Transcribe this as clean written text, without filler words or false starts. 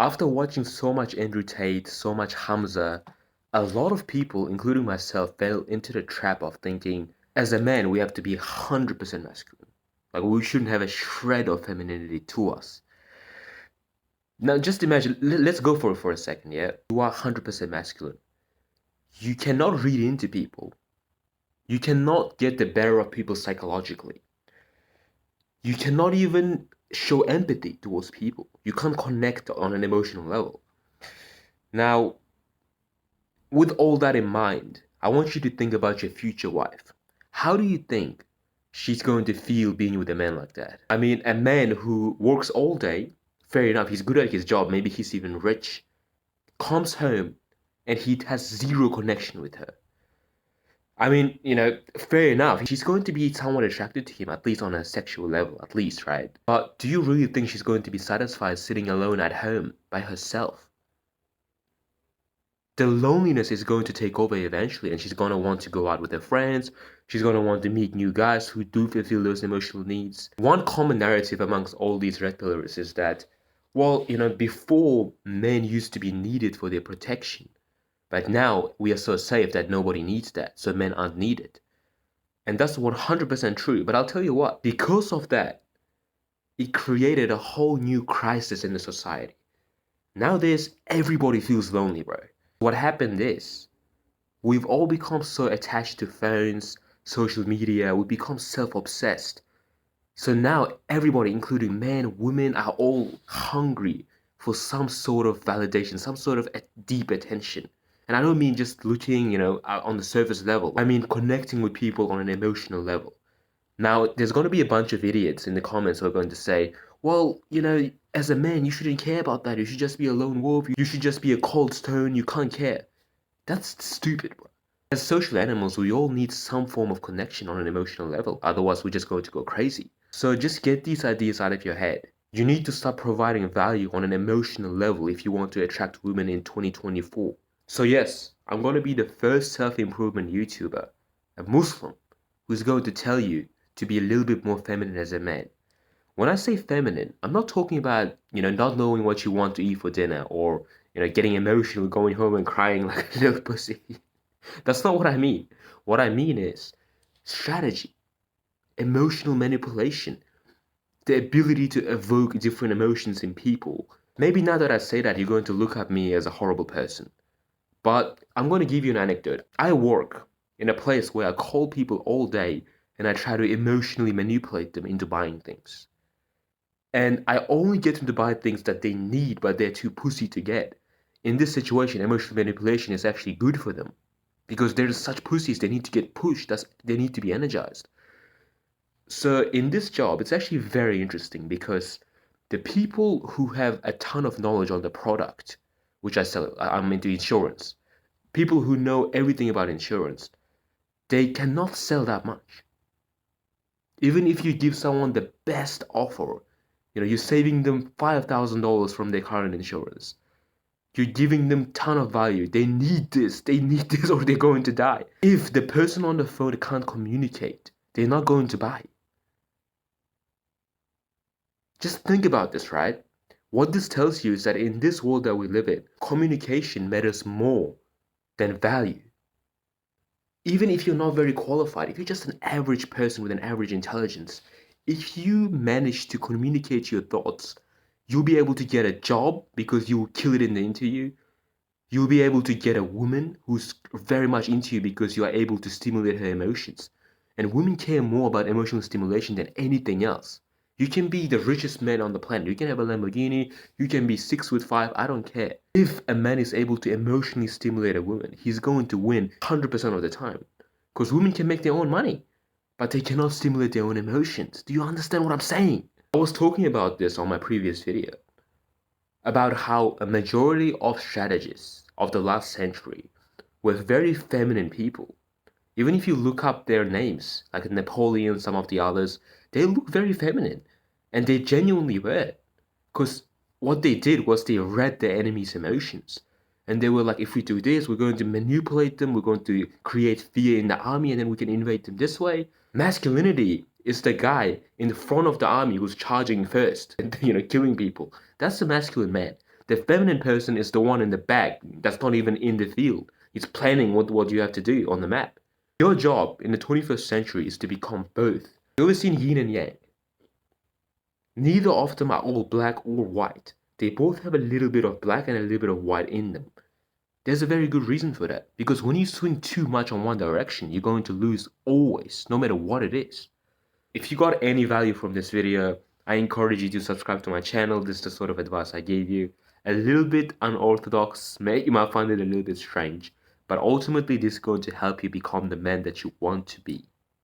After watching so much Andrew Tate, so much Hamza, a lot of people, including myself, fell into the trap of thinking, as a man, we have to be 100% masculine. Like, we shouldn't have a shred of femininity to us. Now, just imagine, let's go for it for a second, yeah? You are 100% masculine. You cannot read into people. You cannot get the better of people psychologically. You cannot even show empathy towards people. You can't connect on an emotional level. Now, with all that in mind, I want you to think about your future wife. How do you think she's going to feel being with a man like that? I mean, a man who works all day, fair enough, he's good at his job, maybe he's even rich, comes home and he has zero connection with her. I mean, fair enough. She's going to be somewhat attracted to him, at least on a sexual level, at least, right? But do you really think she's going to be satisfied sitting alone at home by herself? The loneliness is going to take over eventually, and she's going to want to go out with her friends. She's going to want to meet new guys who do fulfill those emotional needs. One common narrative amongst all these red pillars is that, well, before men used to be needed for their protection, but now we are so safe that nobody needs that, so men aren't needed. And that's 100% true. But I'll tell you what, because of that, it created a whole new crisis in the society. Nowadays, everybody feels lonely, bro. What happened is, we've all become so attached to phones, social media, we become self-obsessed. So now everybody, including men, women, are all hungry for some sort of validation, some sort of deep attention. And I don't mean just looking, on the surface level. I mean connecting with people on an emotional level. Now, there's going to be a bunch of idiots in the comments who are going to say, well, as a man, you shouldn't care about that. You should just be a lone wolf. You should just be a cold stone. You can't care. That's stupid, bro. As social animals, we all need some form of connection on an emotional level. Otherwise, we're just going to go crazy. So just get these ideas out of your head. You need to start providing value on an emotional level if you want to attract women in 2024. So yes, I'm going to be the first self-improvement YouTuber, a Muslim, who's going to tell you to be a little bit more feminine as a man. When I say feminine, I'm not talking about, not knowing what you want to eat for dinner or, getting emotional, going home and crying like a little pussy. That's not what I mean. What I mean is strategy, emotional manipulation, the ability to evoke different emotions in people. Maybe now that I say that, you're going to look at me as a horrible person. But I'm going to give you an anecdote. I work in a place where I call people all day and I try to emotionally manipulate them into buying things. And I only get them to buy things that they need, but they're too pussy to get. In this situation, emotional manipulation is actually good for them. Because they're such pussies, they need to get pushed, they need to be energized. So in this job, it's actually very interesting because the people who have a ton of knowledge on the product, which I sell, I'm into insurance, people who know everything about insurance, they cannot sell that much. Even if you give someone the best offer, you're saving them $5,000 from their current insurance. You're giving them ton of value. They need this or they're going to die. If the person on the phone can't communicate, they're not going to buy. Just think about this, right? What this tells you is that in this world that we live in, communication matters more than value. Even if you're not very qualified, if you're just an average person with an average intelligence, if you manage to communicate your thoughts, you'll be able to get a job because you will kill it in the interview. You'll be able to get a woman who's very much into you because you are able to stimulate her emotions. And women care more about emotional stimulation than anything else. You can be the richest man on the planet. You can have a Lamborghini. You can be 6'5". I don't care. If a man is able to emotionally stimulate a woman, he's going to win 100% of the time. Because women can make their own money, but they cannot stimulate their own emotions. Do you understand what I'm saying? I was talking about this on my previous video, about how a majority of strategists of the last century were very feminine people. Even if you look up their names, like Napoleon, some of the others, they look very feminine. And they genuinely were. Because what they did was they read their enemy's emotions. And they were like, if we do this, we're going to manipulate them, we're going to create fear in the army, and then we can invade them this way. Masculinity is the guy in the front of the army who's charging first and, killing people. That's the masculine man. The feminine person is the one in the back that's not even in the field. It's planning what you have to do on the map. Your job in the 21st century is to become both. You ever seen Yin and Yang? Neither of them are all black or white. They both have a little bit of black and a little bit of white in them. There's a very good reason for that. Because when you swing too much on one direction, you're going to lose always, no matter what it is. If you got any value from this video, I encourage you to subscribe to my channel. This is the sort of advice I gave you. A little bit unorthodox, you might find it a little bit strange, but ultimately this is going to help you become the man that you want to be.